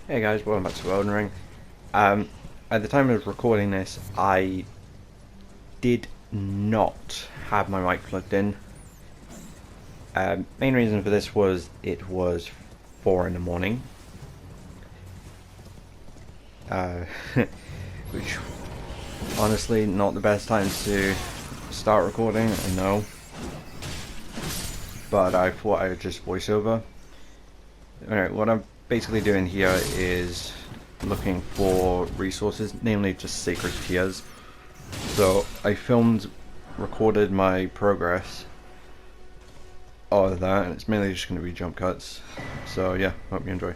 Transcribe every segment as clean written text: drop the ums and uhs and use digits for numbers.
Hey guys, welcome back to Elden Ring. At the time of recording this, I did not have my mic plugged in. Main reason for this was it was 4 in the morning, uh, which honestly not the best time to start recording, I know, but I thought I would just voice over. Alright, what I'm basically doing here is looking for resources, namely just sacred tears. So I recorded my progress of that, and it's mainly just going to be jump cuts. So yeah, hope you enjoy.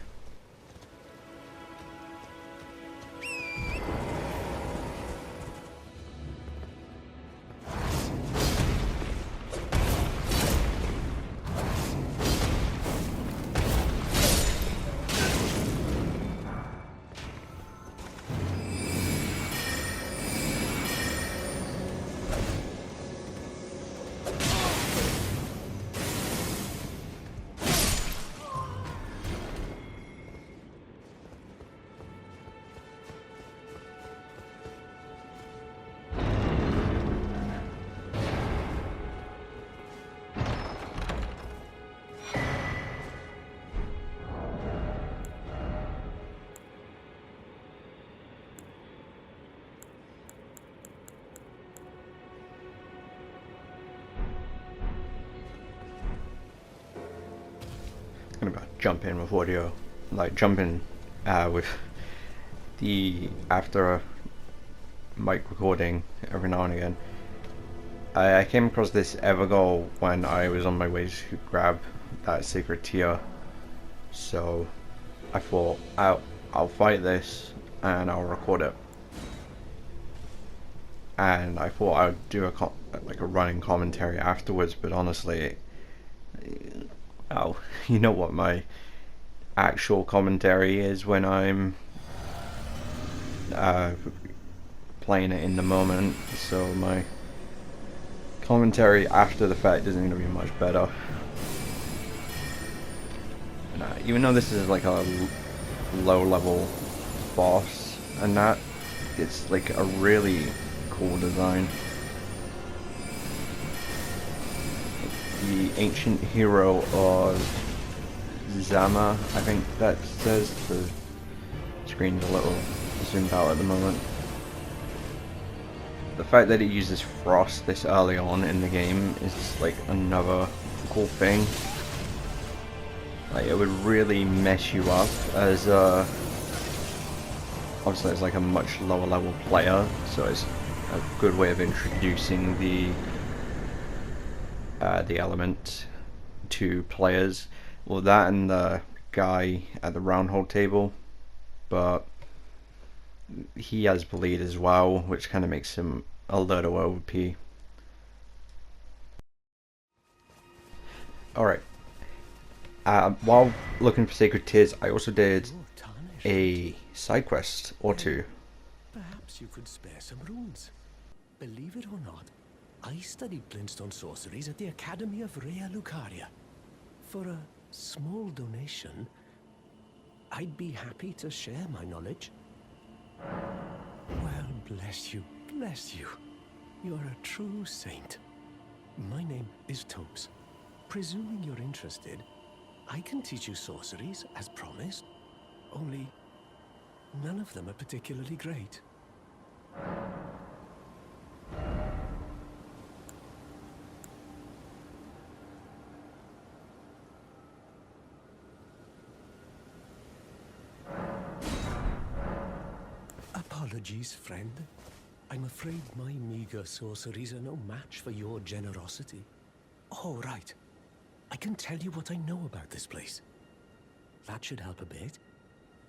I'm gonna jump in with audio, like jump in with the after mic recording every now and again. I came across this Evergoal when I was on my way to grab that sacred tear, so I thought I'll fight this and I'll record it. And I thought I would do like a running commentary afterwards, but honestly, oh, you know what my actual commentary is when I'm uh, playing it in the moment, so my commentary after the fact isn't going to be much better. Even though this is like a low level boss and that, it's like a really cool design. The ancient hero of Zama, I think that says. The screen's a little zoomed out at the moment. The fact that it uses frost this early on in the game is like another cool thing. Like, it would really mess you up as obviously it's like a much lower level player, so it's a good way of introducing the element to players. Well, that and the guy at the round hole table, but he has bleed as well, which kind of makes him a little OP. Alright, while looking for sacred tears, I also did a side quest or two. Perhaps you could spare some runes. Believe it or not, I studied glintstone sorceries at the Academy of Rea Lucaria. For a small donation, I'd be happy to share my knowledge. Well, bless you, bless you. You're a true saint. My name is Tobes. Presuming you're interested, I can teach you sorceries as promised. Only none of them are particularly great. Apologies, friend. I'm afraid my meager sorceries are no match for your generosity. Oh, right. I can tell you what I know about this place. That should help a bit.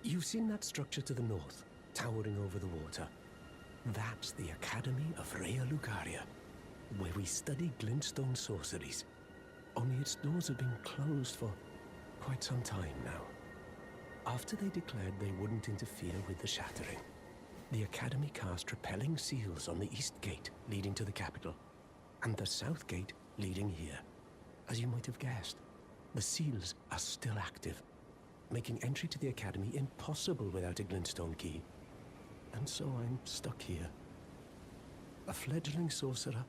You've seen that structure to the north, towering over the water. That's the Academy of Rea Lucaria, where we study glintstone sorceries. Only its doors have been closed for quite some time now. After they declared they wouldn't interfere with the shattering, the Academy cast repelling seals on the east gate leading to the capital, and the south gate leading here. As you might have guessed, the seals are still active. making entry to the academy impossible without a glintstone key. And so I'm stuck here. A fledgling sorcerer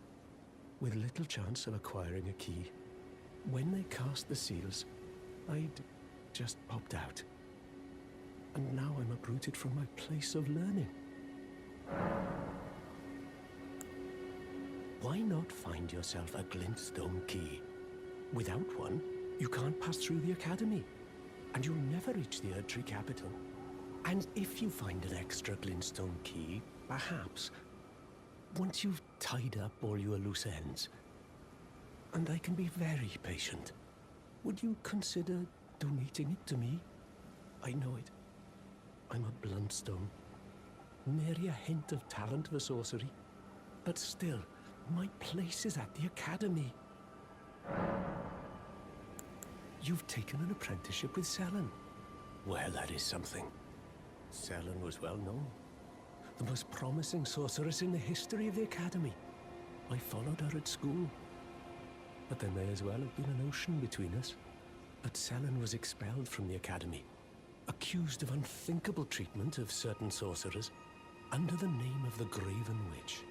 with little chance of acquiring a key. When they cast the seals, I'd just popped out. And now I'm uprooted from my place of learning. Why not find yourself a glintstone key? Without one, you can't pass through the academy, and you'll never reach the Erdtree capital. And if you find an extra glintstone key, perhaps, once you've tied up all your loose ends, and I can be very patient, would you consider donating it to me? I know it. I'm a bluntstone. Nary a hint of talent for sorcery. But still, my place is at the academy. You've taken an apprenticeship with Selen. Well, that is something. Selen was well known. The most promising sorceress in the history of the academy. I followed her at school. But there may as well have been an ocean between us. But Selen was expelled from the academy, accused of unthinkable treatment of certain sorcerers, under the name of the Graven Witch.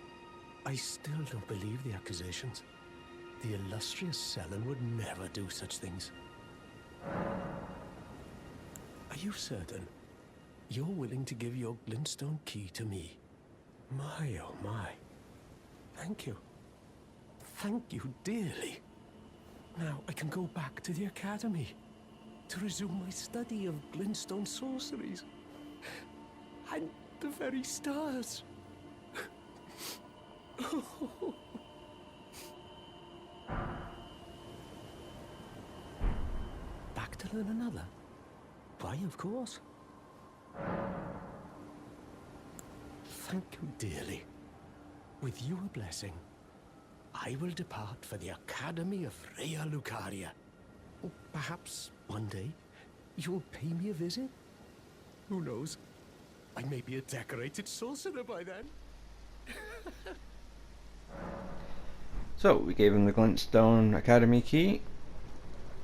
I still don't believe the accusations. The illustrious Selen would never do such things. Are you certain you're willing to give your glintstone key to me? My, oh my. Thank you. Thank you dearly. Now I can go back to the academy to resume my study of glintstone sorceries. And the very stars. Back to learn another? Why, of course. Thank you dearly. With your blessing, I will depart for the Academy of Rea Lucaria. Or perhaps one day you'll pay me a visit? Who knows? I may be a decorated sorcerer by then. So we gave him the Glintstone Academy key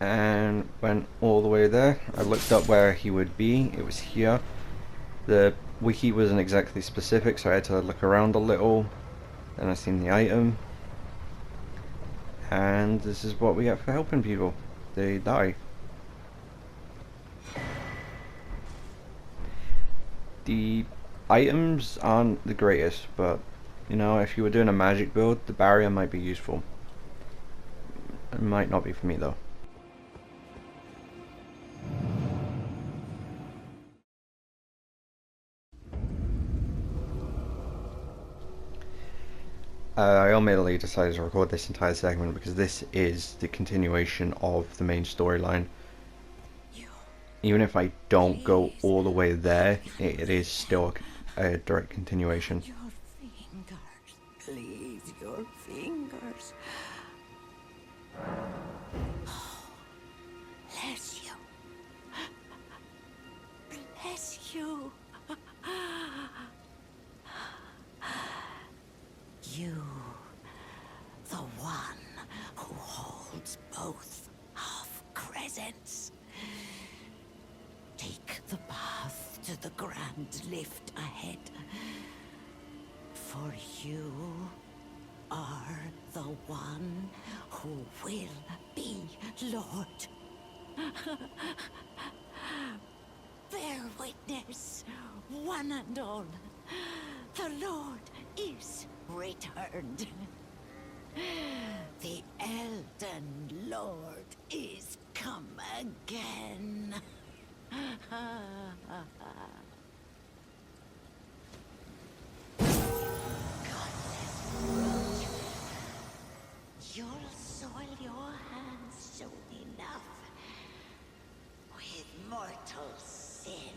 and went all the way there. I looked up where he would be. It was here. The wiki wasn't exactly specific, so I had to look around a little. Then I seen the item, and this is what we get for helping people. They die. The items aren't the greatest, but you know, if you were doing a magic build, the barrier might be useful. It might not be for me though. I ultimately decided to record this entire segment because this is the continuation of the main storyline. Even if I don't go all the way there, it is still a direct continuation. Your fingers, please, your fingers. Oh, bless you. Bless you. You, the one who holds both half crescents. Take the path to the grand lift ahead. For you are the one who will be Lord. Bear witness, one and all. The Lord is returned. The Elden Lord is come again. You'll soil your hands soon enough with mortal sin.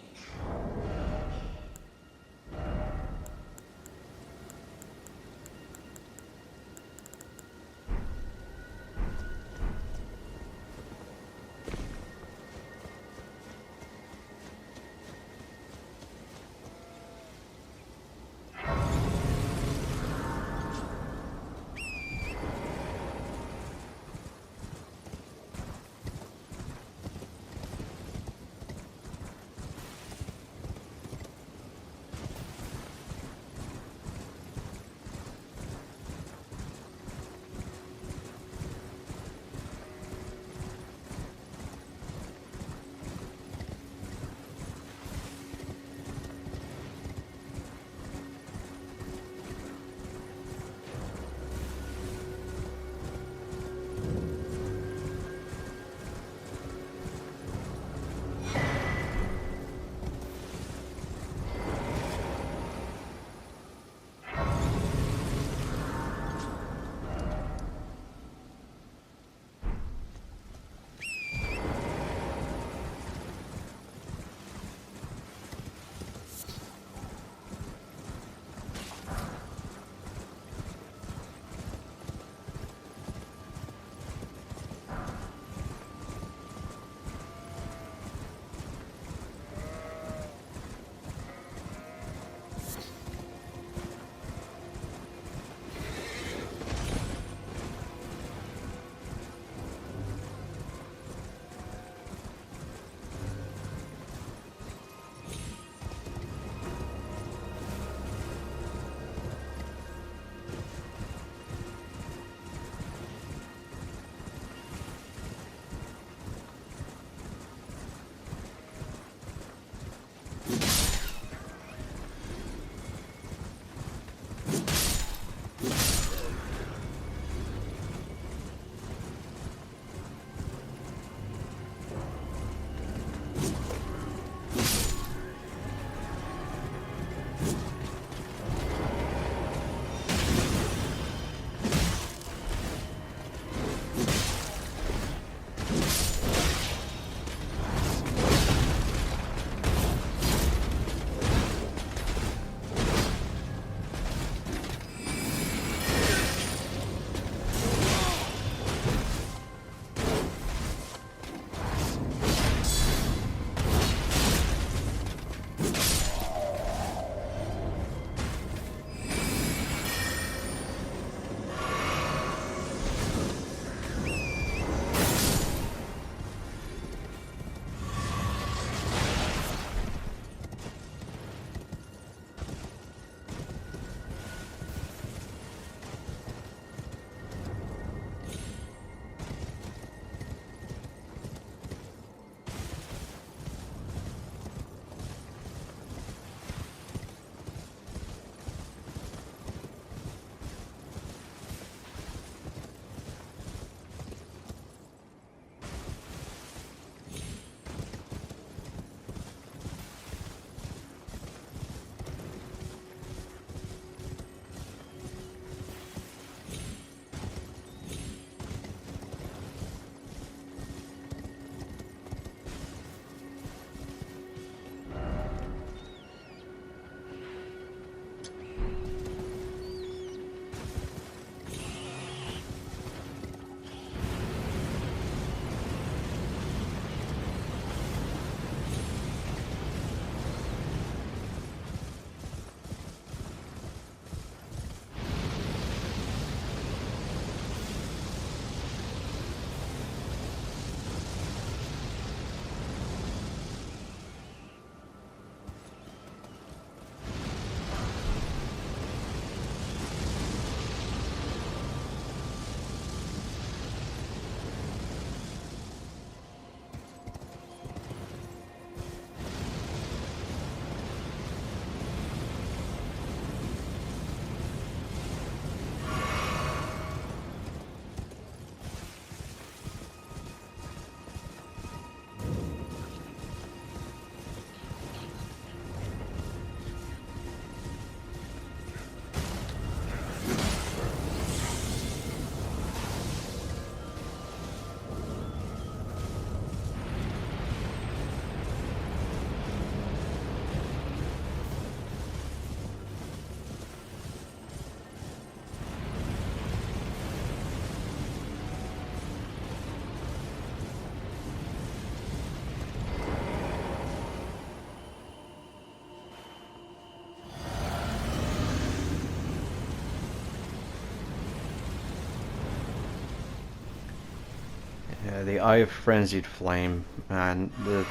The Eye of Frenzied Flame, and the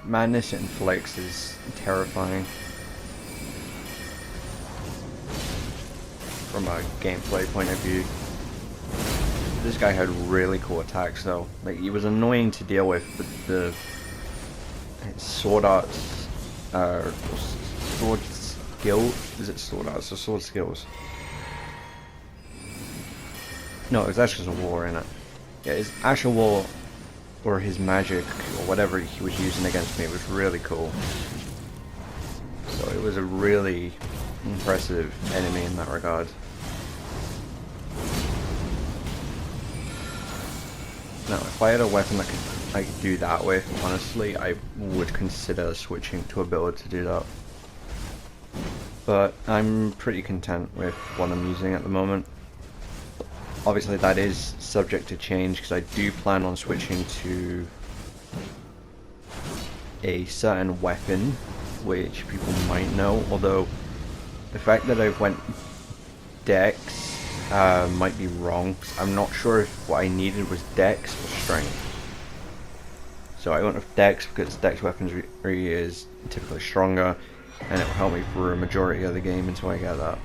madness it inflicts is terrifying. From a gameplay point of view. This guy had really cool attacks though. Like, he was annoying to deal with, but the sword arts, sword skill, is it sword arts or sword skills? No, it was actually a war in it. Yeah, his actual war, or his magic, or whatever he was using against me was really cool. So it was a really impressive enemy in that regard. Now, if I had a weapon that I could do that with, honestly, I would consider switching to a build to do that. But I'm pretty content with what I'm using at the moment. Obviously that is subject to change, because I do plan on switching to a certain weapon, which people might know, although the fact that I went Dex might be wrong. I'm not sure if what I needed was Dex or Strength. So I went with Dex because Dex weaponry is typically stronger, and it will help me for a majority of the game until I get that.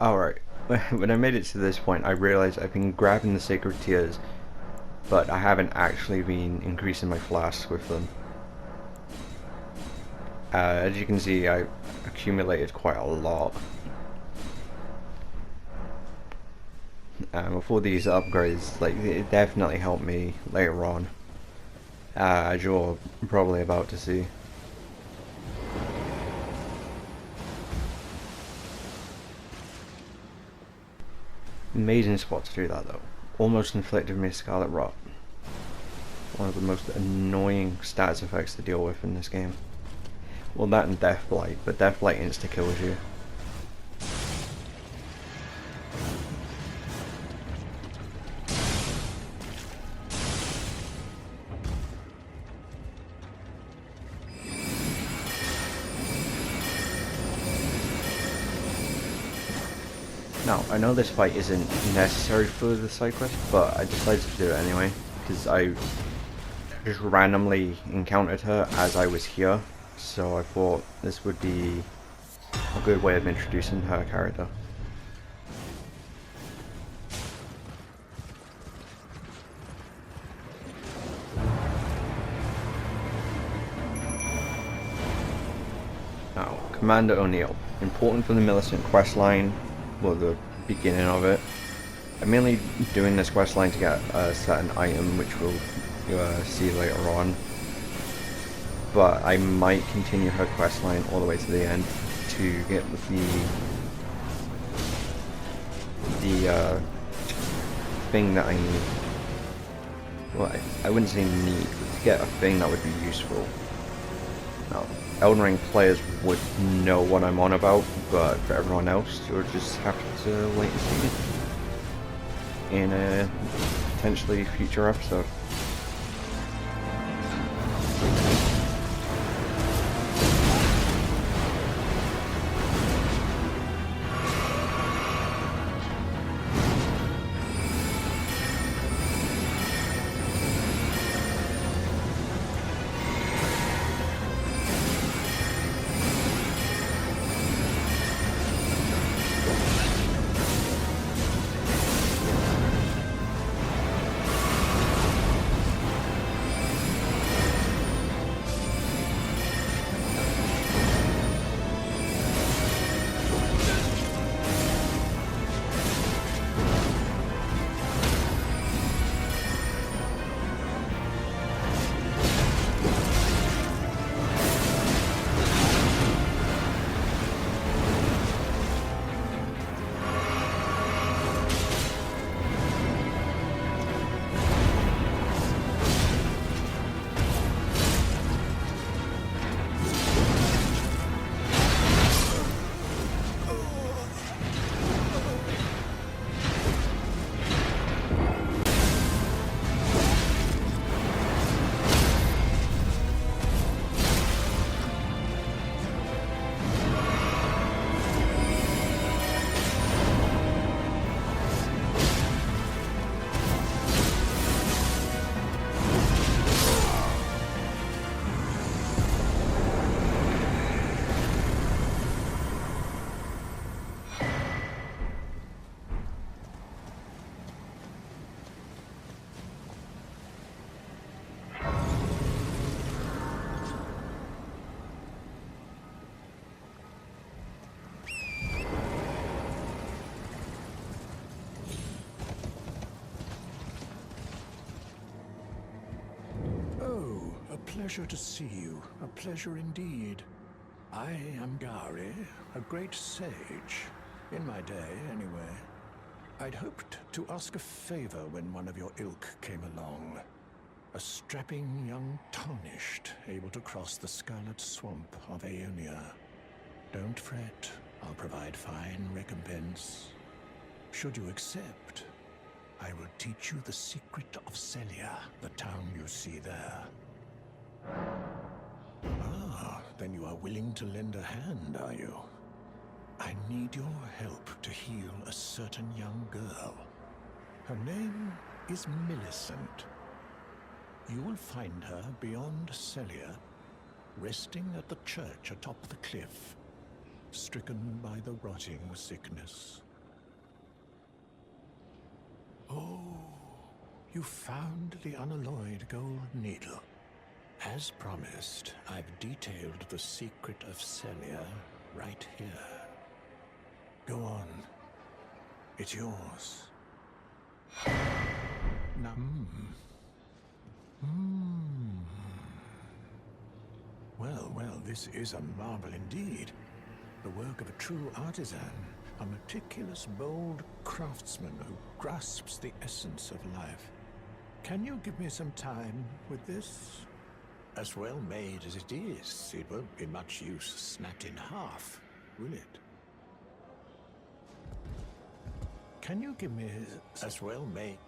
Alright, when I made it to this point, I realized I've been grabbing the Sacred Tears, but I haven't actually been increasing my flasks with them. As you can see, I accumulated quite a lot. Before these upgrades, like, it definitely helped me later on, as you're probably about to see. Amazing spot to do that though. Almost inflicted me Scarlet Rot. One of the most annoying status effects to deal with in this game. Well, that and Deathblight, but Deathblight insta-kills you. Now, I know this fight isn't necessary for the side quest, but I decided to do it anyway, because I just randomly encountered her as I was here, so I thought this would be a good way of introducing her character. Now, Commander O'Neill, important for the Millicent questline, well, the beginning of it. I'm mainly doing this questline to get a certain item, which we'll see later on. But I might continue her questline all the way to the end to get the thing that I need. Well, I wouldn't say need, but to get a thing that would be useful. Now, Elden Ring players would know what I'm on about, but for everyone else, you'll just have to wait and see in a potentially future episode. pleasure to see you. A pleasure indeed. I am Gari, a great sage. In my day, anyway. I'd hoped to ask a favor when one of your ilk came along. A strapping young tarnished, able to cross the scarlet swamp of Aeonia. Don't fret, I'll provide fine recompense. Should you accept, I will teach you the secret of Celia, the town you see there. Ah, then you are willing to lend a hand, are you? I need your help to heal a certain young girl. Her name is Millicent. You will find her beyond Celia, resting at the church atop the cliff, stricken by the rotting sickness. Oh, you found the unalloyed gold needle. As promised, I've detailed the secret of Celia right here. Go on. It's yours. Now, Well, this is a marvel indeed. The work of a true artisan, a meticulous, bold craftsman who grasps the essence of life. Can you give me some time with this? As well made as it is, it won't be much use snapped in half, will it? Can you give me as well made?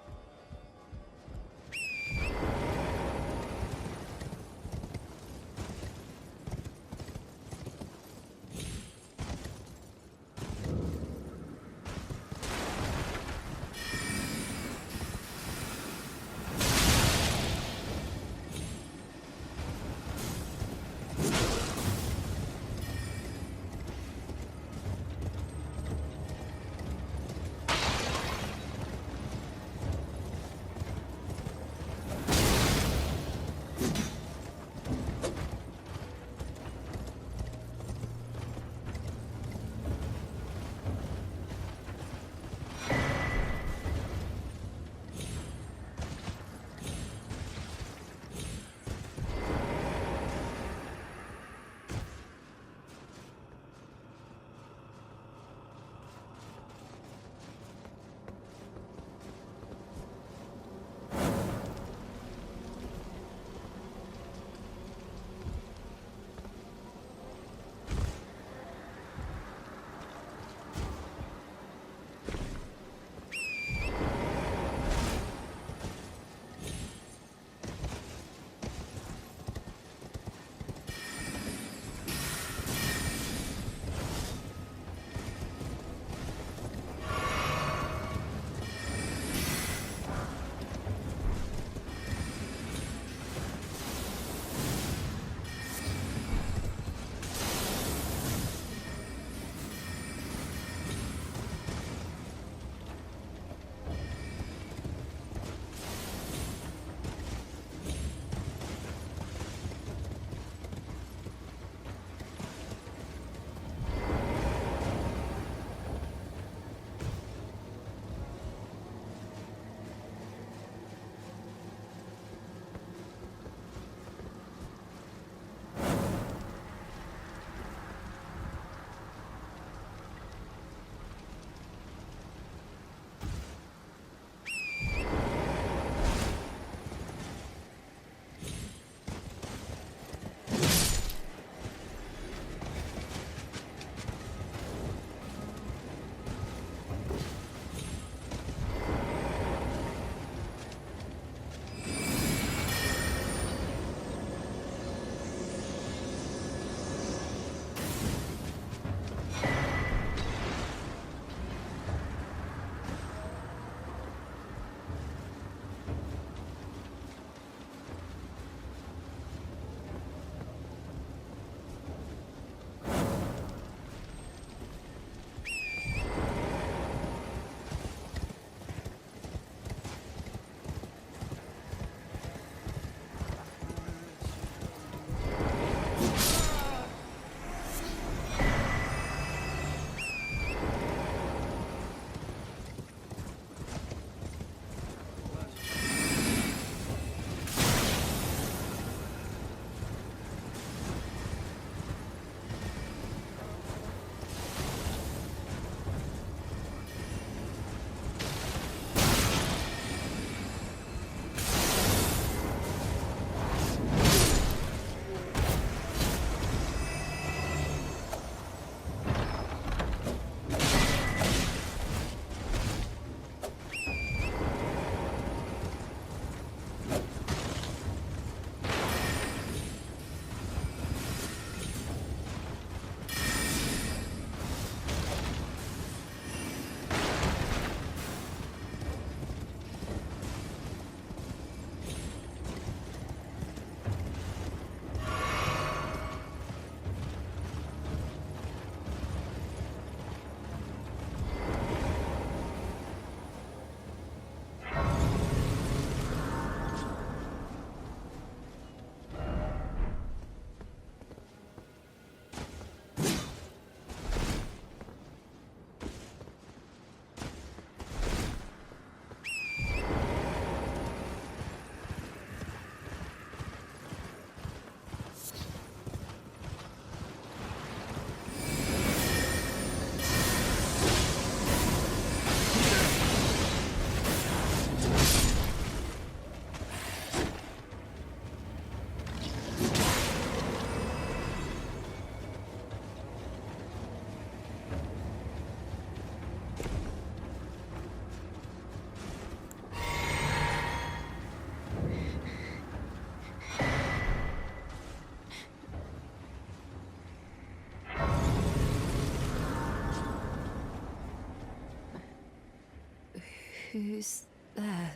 Who's there?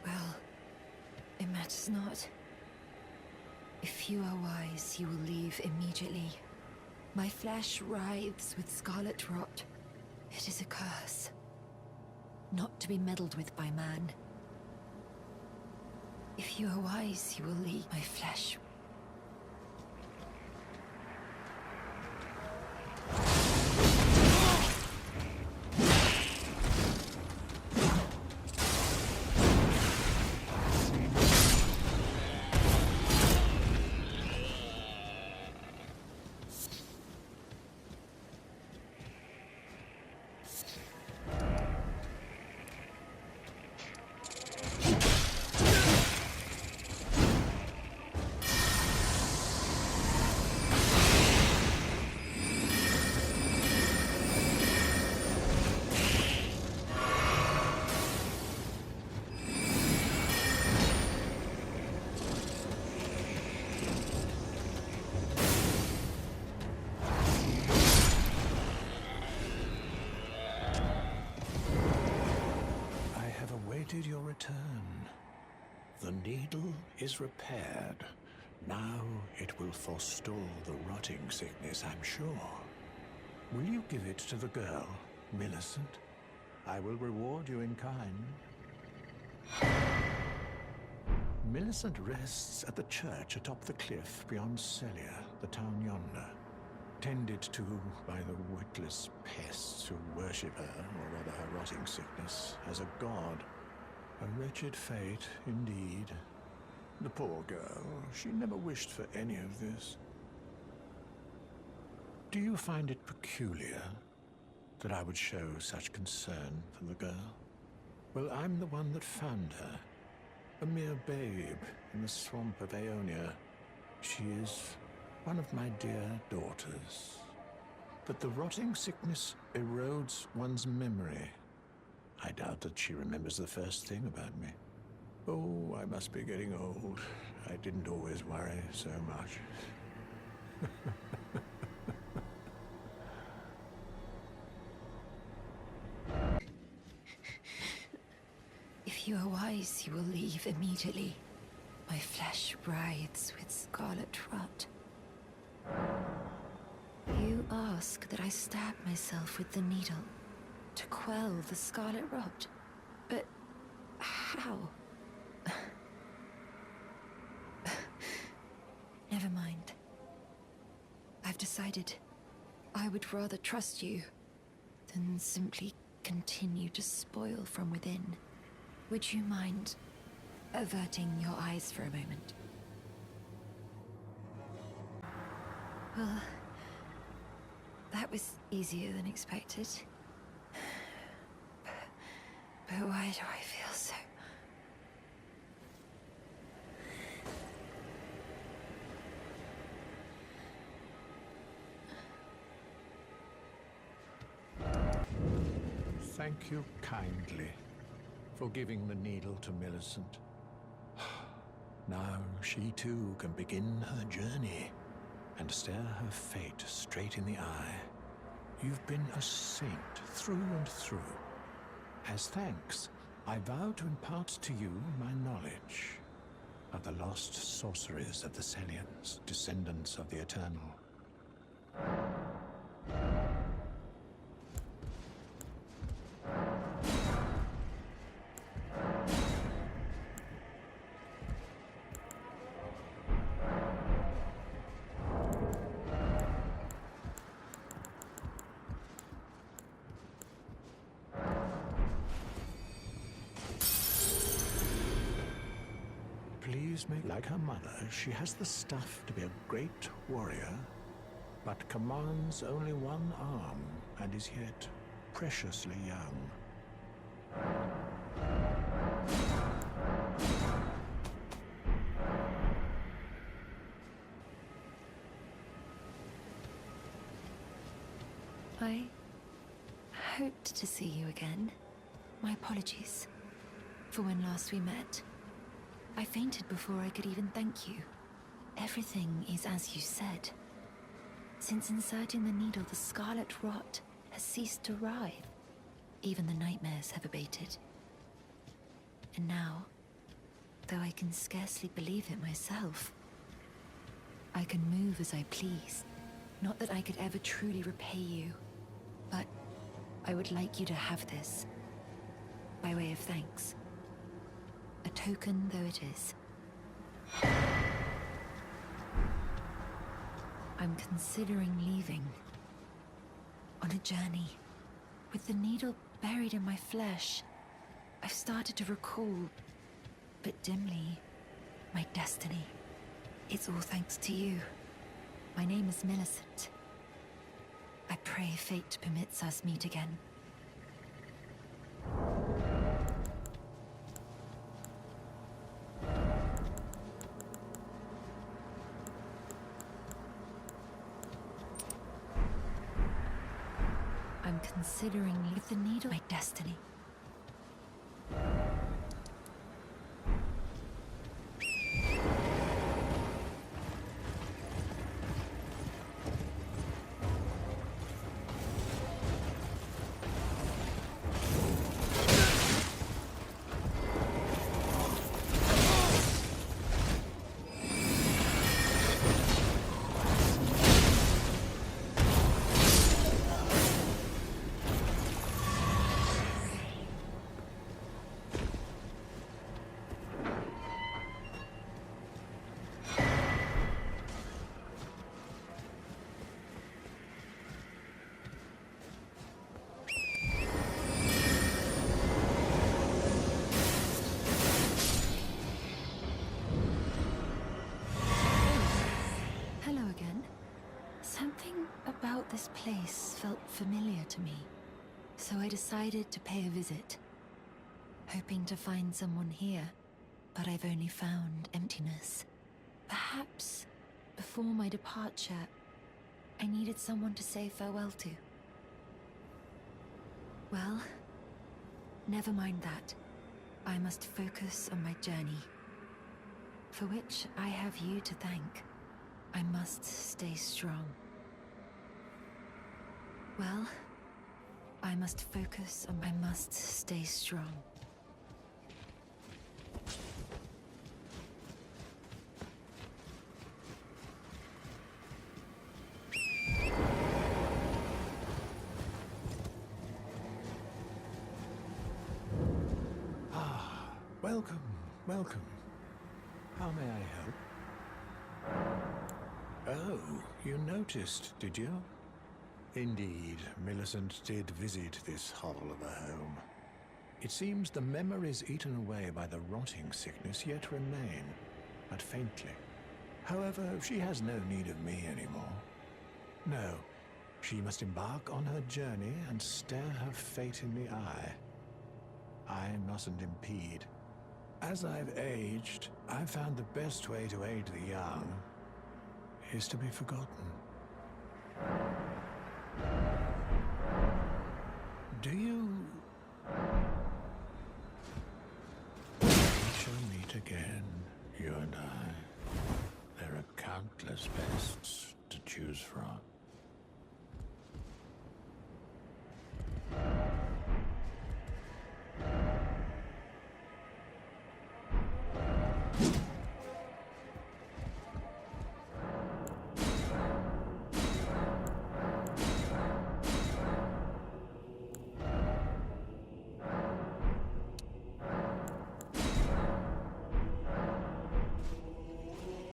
Well, it matters not. If you are wise, you will leave immediately. My flesh writhes with scarlet rot. It is a curse. Not to be meddled with by man. If you are wise, you will leave my flesh. Your return. The needle is repaired. Now it will forestall the rotting sickness, I'm sure. Will you give it to the girl, Millicent? I will reward you in kind. Millicent rests at the church atop the cliff beyond Celia, the town yonder. Tended to by the witless pests who worship her, or rather her rotting sickness, as a god. A wretched fate, indeed. The poor girl, she never wished for any of this. Do you find it peculiar that I would show such concern for the girl? Well, I'm the one that found her. A mere babe in the swamp of Aeonia. She is one of my dear daughters. But the rotting sickness erodes one's memory. I doubt that she remembers the first thing about me. Oh, I must be getting old. I didn't always worry so much. If you are wise, you will leave immediately. My flesh writhes with scarlet rot. You ask that I stab myself with the needle to quell the scarlet rot. But how? Never mind. I've decided I would rather trust you than simply continue to spoil from within. Would you mind averting your eyes for a moment? Well, that was easier than expected. But why do I feel so... Thank you kindly for giving the needle to Millicent. Now she too can begin her journey and stare her fate straight in the eye. You've been a saint through and through. As thanks, I vow to impart to you my knowledge of the lost sorceries of the Celians, descendants of the Eternal. Please make like her mother. She has the stuff to be a great warrior, but commands only one arm and is yet preciously young. I hoped to see you again. My apologies for when last we met. I fainted before I could even thank you. Everything is as you said. Since inserting the needle, the scarlet rot has ceased to writhe. Even the nightmares have abated. And now, though I can scarcely believe it myself, I can move as I please. Not that I could ever truly repay you, but I would like you to have this, by way of thanks. A token though it is. I'm considering leaving. On a journey. With the needle buried in my flesh, I've started to recall, but dimly, my destiny. It's all thanks to you. My name is Millicent. I pray fate permits us meet again. I'm considering with the needle my destiny. About this place felt familiar to me, so I decided to pay a visit, hoping to find someone here, but I've only found emptiness. Perhaps, before my departure, I needed someone to say farewell to. Well, never mind that. I must focus on my journey, for which I have you to thank. I must stay strong. Well, I must focus on I must stay strong. Ah, welcome, welcome. How may I help? Oh, you noticed, did you? Indeed, Millicent did visit this hovel of a home. It seems the memories eaten away by the rotting sickness yet remain, but faintly. However, she has no need of me anymore. No, she must embark on her journey and stare her fate in the eye. I mustn't impede. As I've aged, I've found the best way to aid the young is to be forgotten. Do you... We shall meet again, you and I. There are countless bests to choose from.